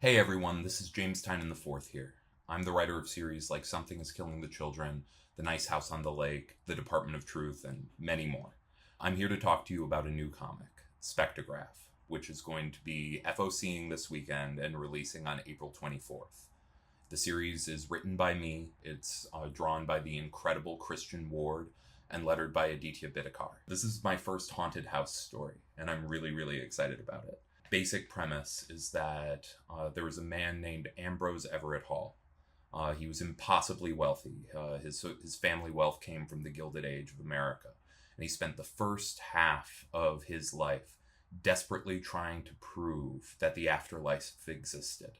Hey everyone, this is James Tynion the Fourth here. I'm the writer of series like Something is Killing the Children, The Nice House on the Lake, The Department of Truth, and many more. I'm here to talk to you about a new comic, SPECTREGRAPH, which is going to be FOCing this weekend and releasing on April 24th. The series is written by me, it's drawn by the incredible Christian Ward, and lettered by Aditya Bidikar. This is my first haunted house story, and I'm really excited about it. Basic premise is that there was a man named Ambrose Everett Hall. He was impossibly wealthy. His family wealth came from the Gilded Age of America. And he spent the first half of his life desperately trying to prove that the afterlife existed,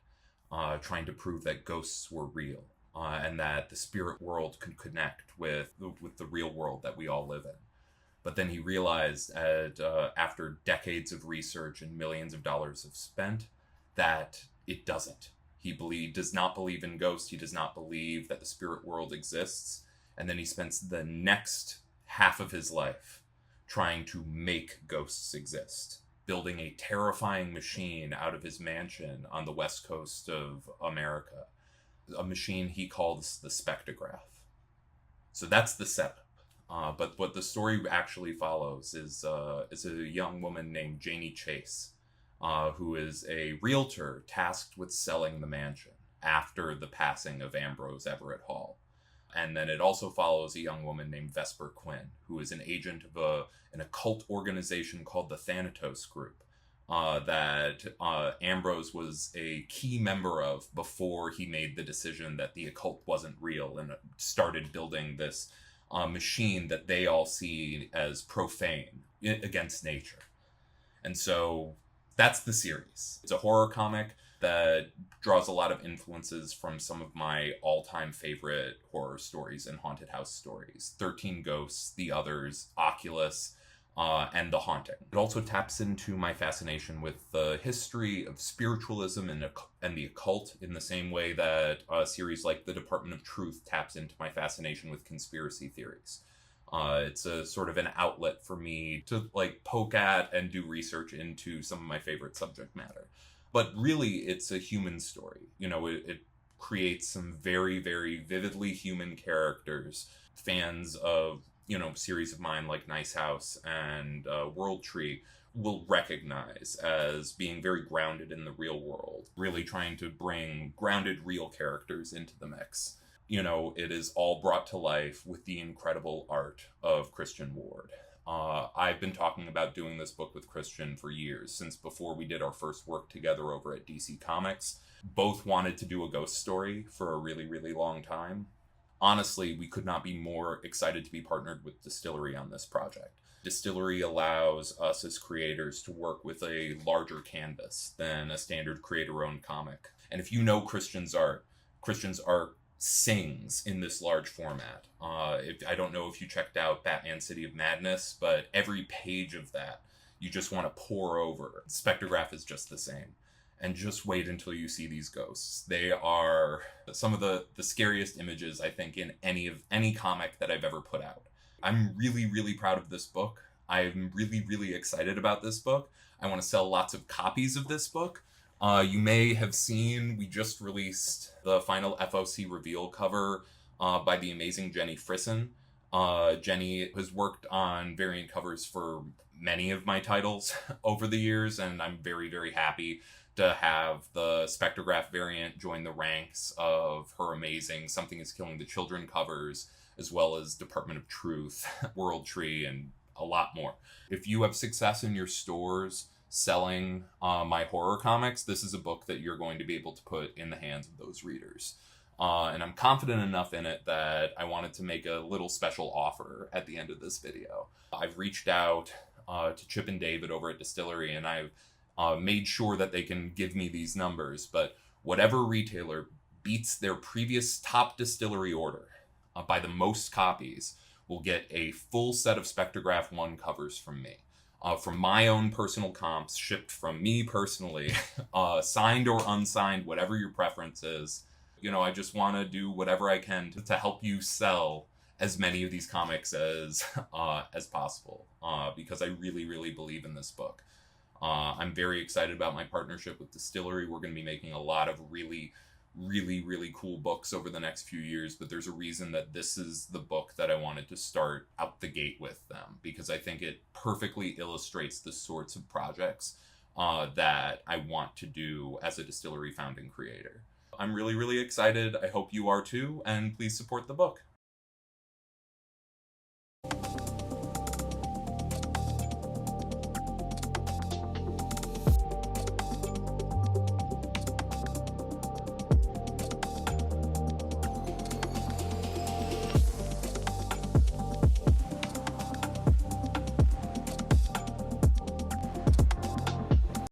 trying to prove that ghosts were real, and that the spirit world could connect with the real world that we all live in. But then he realized after decades of research and millions of dollars of spent that it doesn't. He does not believe in ghosts. He does not believe that the spirit world exists. And then he spends the next half of his life trying to make ghosts exist, building a terrifying machine out of his mansion on the west coast of America, a machine he calls the SPECTREGRAPH. So that's the setup. But what the story actually follows is a young woman named Janie Chase, who is a realtor tasked with selling the mansion after the passing of Ambrose Everett Hall. And then it also follows a young woman named Vesper Quinn, who is an agent of an occult organization called the Thanatos Group, that Ambrose was a key member of before he made the decision that the occult wasn't real and started building this machine that they all see as profane against nature. And so that's the series. It's a horror comic that draws a lot of influences from some of my all-time favorite horror stories and haunted house stories. 13 Ghosts, The Others, Oculus, and The Haunting. It also taps into my fascination with the history of spiritualism and the occult in the same way that a series like The Department of Truth taps into my fascination with conspiracy theories. It's a sort of an outlet for me to poke at and do research into some of my favorite subject matter. But really, it's a human story. It creates some very vividly human characters. Fans of series of mine like Nice House and World Tree will recognize as being very grounded in the real world, really trying to bring grounded real characters into the mix. It is all brought to life with the incredible art of Christian Ward. I've been talking about doing this book with Christian for years, since before we did our first work together over at DC Comics. Both wanted to do a ghost story for a really long time. Honestly, we could not be more excited to be partnered with Distillery on this project. Distillery allows us as creators to work with a larger canvas than a standard creator-owned comic. And if you know Christian's art sings in this large format. I don't know if you checked out Batman City of Madness, but every page of that you just want to pour over. SPECTREGRAPH is just the same. And just wait until you see these ghosts. They are some of the scariest images, I think, in any comic that I've ever put out. I'm really proud of this book. I'm really excited about this book. I want to sell lots of copies of this book. You may have seen, we just released the final FOC reveal cover by the amazing Jenny Frisson. Jenny has worked on variant covers for many of my titles over the years, and I'm very happy to have the SPECTREGRAPH variant join the ranks of her amazing Something is Killing the Children covers, as well as Department of Truth, World Tree, and a lot more. If you have success in your stores selling my horror comics, this is a book that you're going to be able to put in the hands of those readers. And I'm confident enough in it that I wanted to make a little special offer at the end of this video. I've reached out to Chip and David over at Distillery, and I've made sure that they can give me these numbers, but whatever retailer beats their previous top Distillery order by the most copies will get a full set of SPECTREGRAPH 1 covers from me. From my own personal comps, shipped from me personally, signed or unsigned, whatever your preference is. I just want to do whatever I can to help you sell as many of these comics as possible, because I really believe in this book. I'm very excited about my partnership with Distillery. We're going to be making a lot of really, really, really cool books over the next few years, but there's a reason that this is the book that I wanted to start out the gate with them, because I think it perfectly illustrates the sorts of projects that I want to do as a Distillery founding creator. I'm really, really excited. I hope you are too, and please support the book.